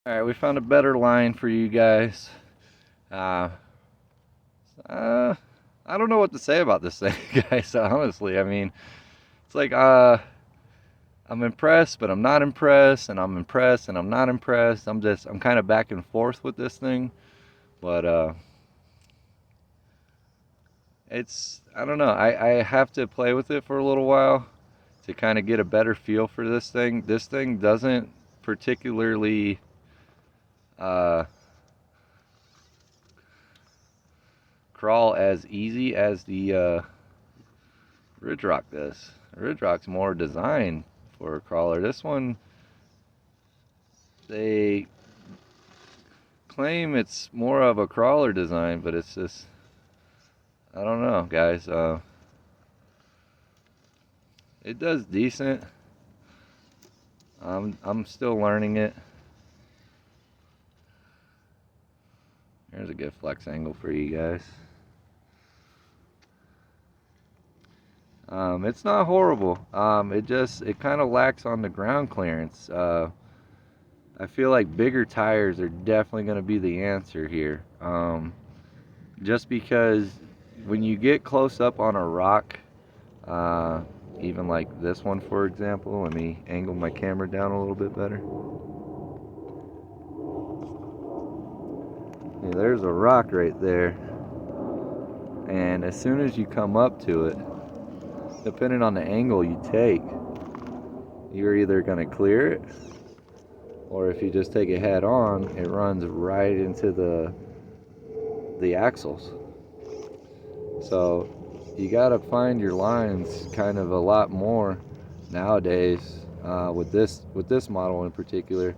Alright, we found a better line for you guys. Uh, I don't know what to say about this thing, guys, honestly. I mean, it's like, I'm impressed, but I'm not impressed, and I'm impressed, and I'm not impressed. I'm kind of back and forth with this thing. But, I don't know. I have to play with it for a little while to kind of get a better feel for this thing. This thing doesn't particularly, uh, crawl as easy as the Ridgerock does. Ridgerock's more designed for a crawler. This one, they claim it's more of a crawler design, but it's just, I don't know, guys. It does decent. I'm still learning it. Here's a good flex angle for you guys. It's not horrible. It kind of lacks on the ground clearance. I feel like bigger tires are definitely going to be the answer here. Just because when you get close up on a rock, even like this one, for example, let me angle my camera down a little bit better. Yeah, there's a rock right there, and as soon as you come up to it, depending on the angle you take, you're either going to clear it, or if you just take it head on, it runs right into the axles. So you got to find your lines kind of a lot more nowadays, with this model in particular,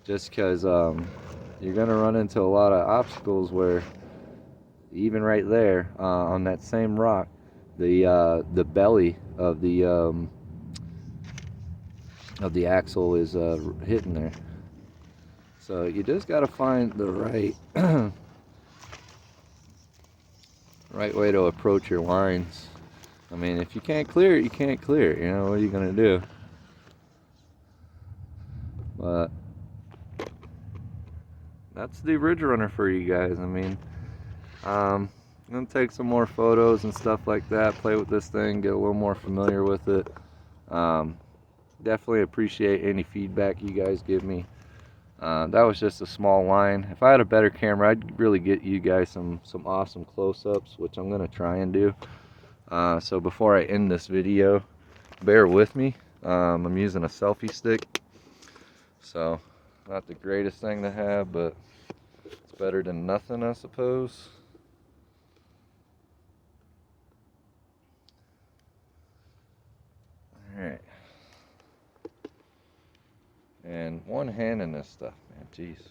just because you're going to run into a lot of obstacles where even right there, on that same rock, the belly of the axle is hitting there. So you just got to find the right right way to approach your lines. I mean, if you can't clear it, you can't clear it. You know, what are you gonna do? But that's the Ridgerunner for you guys. I mean, I'm gonna take some more photos and stuff like that, play with this thing, get a little more familiar with it. Definitely appreciate any feedback you guys give me. That was just a small line. If I had a better camera, I'd really get you guys some awesome close-ups, which I'm gonna try and do. So before I end this video, bear with me. I'm using a selfie stick, so not the greatest thing to have, but it's better than nothing, I suppose. Alright. And one hand in this stuff, man, jeez.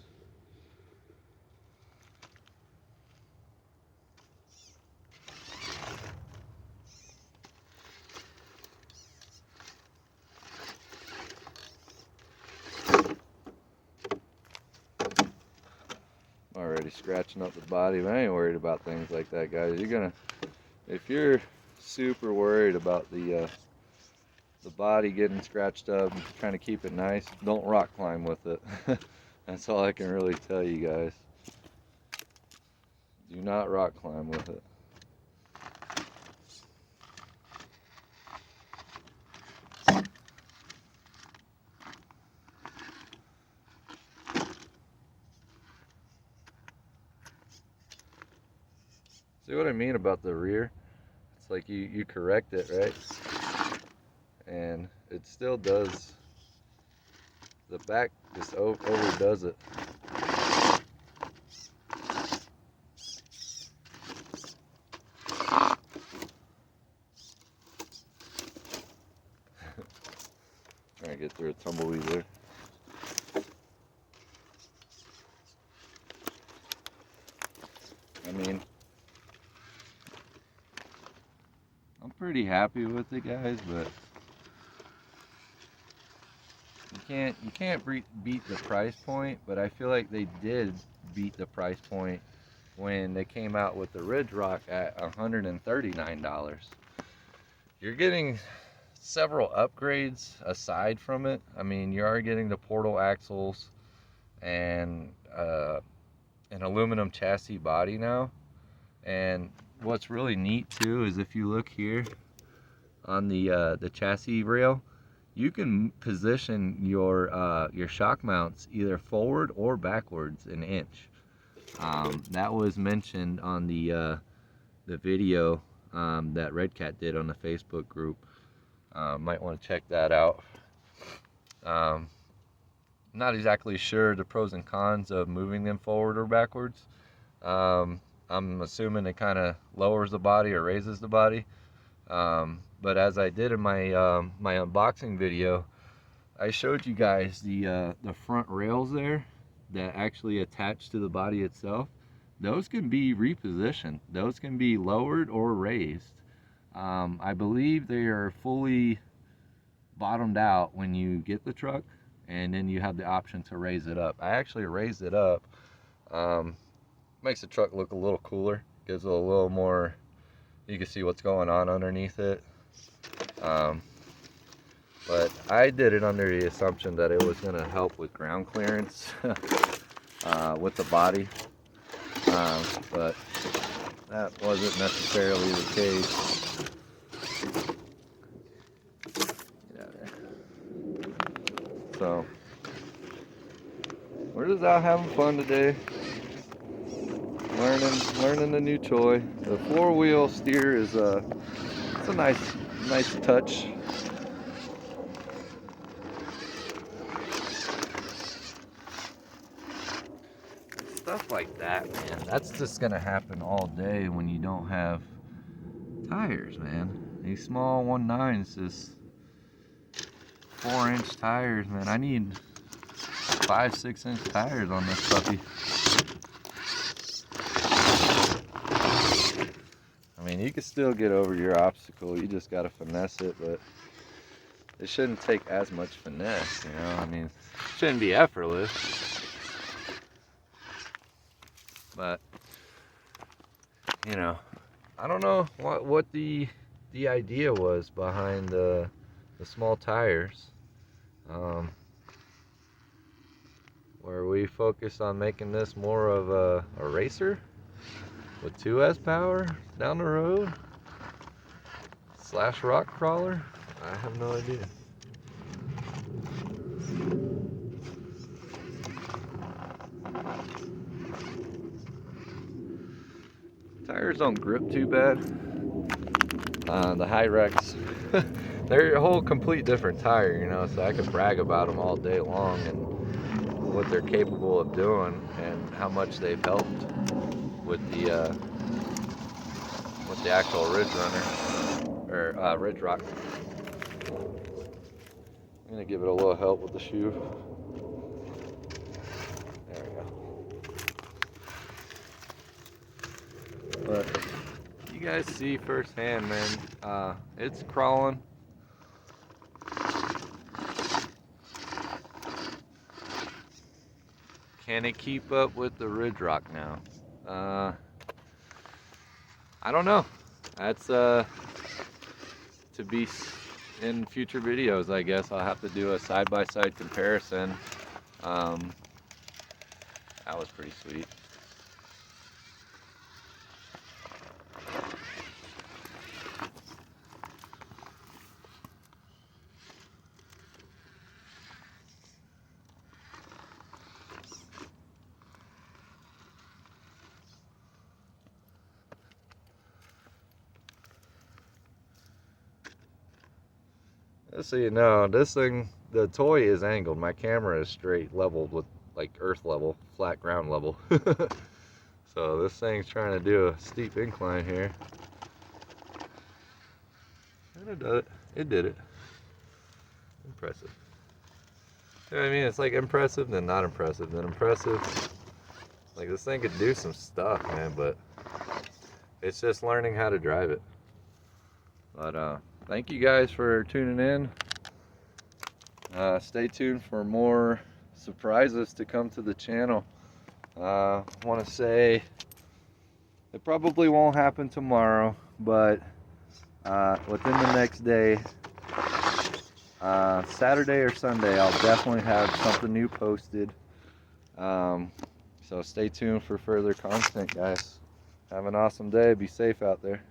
Already scratching up the body, but I ain't worried about things like that, guys. If you're super worried about the body getting scratched up and trying to keep it nice, don't rock climb with it. That's all I can really tell you guys. Do not rock climb with it. See what I mean about the rear? It's like you correct it, right? And it still does. The back just overdoes it. Trying to get through a tumbleweed there. I mean, I'm pretty happy with it, guys, but you can't beat the price point, but I feel like they did beat the price point when they came out with the Ridgerock at $139. You're getting several upgrades aside from it. I mean, you are getting the portal axles, and an aluminum chassis body now. And what's really neat too is if you look here on the chassis rail, you can position your shock mounts either forward or backwards an inch. That was mentioned on the video that Red Cat did on the Facebook group. Might want to check that out. Not exactly sure the pros and cons of moving them forward or backwards. I'm assuming it kind of lowers the body or raises the body. But as I did in my my unboxing video, I showed you guys the front rails there that actually attach to the body itself. Those can be repositioned. Those can be lowered or raised. I believe they are fully bottomed out when you get the truck, and then you have the option to raise it up. I actually raised it up. Makes the truck look a little cooler, gives it a little more, you can see what's going on underneath it. But I did it under the assumption that it was going to help with ground clearance with the body, but that wasn't necessarily the case. Get out of there. So we're just out having fun today, learning a new toy. The floor wheel steer is it's a nice touch. Stuff like that, man, that's just gonna happen all day when you don't have tires, man. These small 1.9s, just 4-inch tires, man. I need 5-6-inch tires on this puppy. I mean, you can still get over your obstacle, you just gotta finesse it, but it shouldn't take as much finesse, you know. I mean, it shouldn't be effortless. But, you know, I don't know what the idea was behind the small tires. Where we focus on making this more of a racer with 2S power down the road / rock crawler. I have no idea. Tires don't grip too bad. The Hyrex, they're a whole complete different tire, you know, so I could brag about them all day long and what they're capable of doing and how much they've helped with the actual Ridgerunner or Ridge Rock. I'm gonna give it a little help with the shoe. There we go. But you guys see firsthand, man, it's crawling. Can it keep up with the Ridge Rock now? I don't know. That's to be in future videos, I guess. I'll have to do a side-by-side comparison. That was pretty sweet. Just so you know, this thing, the toy is angled. My camera is straight, leveled with like earth level, flat ground level. So this thing's trying to do a steep incline here. And it did it. It did it. Impressive. You know what I mean? It's like impressive, then not impressive, then impressive. Like this thing could do some stuff, man, but it's just learning how to drive it. But thank you guys for tuning in. Stay tuned for more surprises to come to the channel. I want to say it probably won't happen tomorrow, but within the next day, Saturday or Sunday, I'll definitely have something new posted. So stay tuned for further content, guys. Have an awesome day. Be safe out there.